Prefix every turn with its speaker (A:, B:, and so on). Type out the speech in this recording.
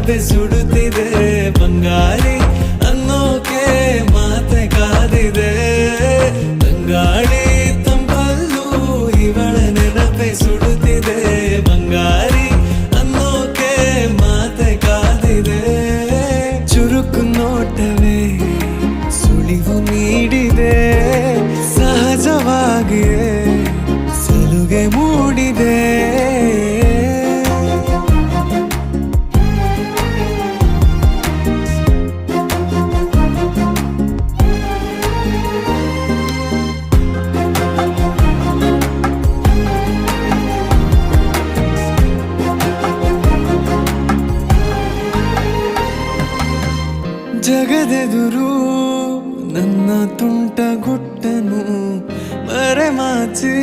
A: ನೆನಪೆ ಸುಡುತ್ತಿದೆ ಬಂಗಾರಿ ಅನ್ನೋಕೆ ಮಾತೆ ಕಾದಿದೆ ತಂಗಾಳಿ ತಂಪಲ್ಲೂ ಇವಳ ನೆನಪೆ ಸುಡುತ್ತಿದೆ ಬಂಗಾರಿ ಅನ್ನೋಕೆ ಮಾತೆ ಕಾದಿದೆ ಚುರುಕು ನೋಟವೇ ಸುಳಿವು ನೀಡಿದೆ ಸಹಜವಾಗಿಯೇ ಸಲುಗೆ ಮೂಡಿದೆ ಜಗದೆದುರು ನನ್ನ ತುಂಟ ಗುಟ್ಟನು ಮರೆಮಾಚಿ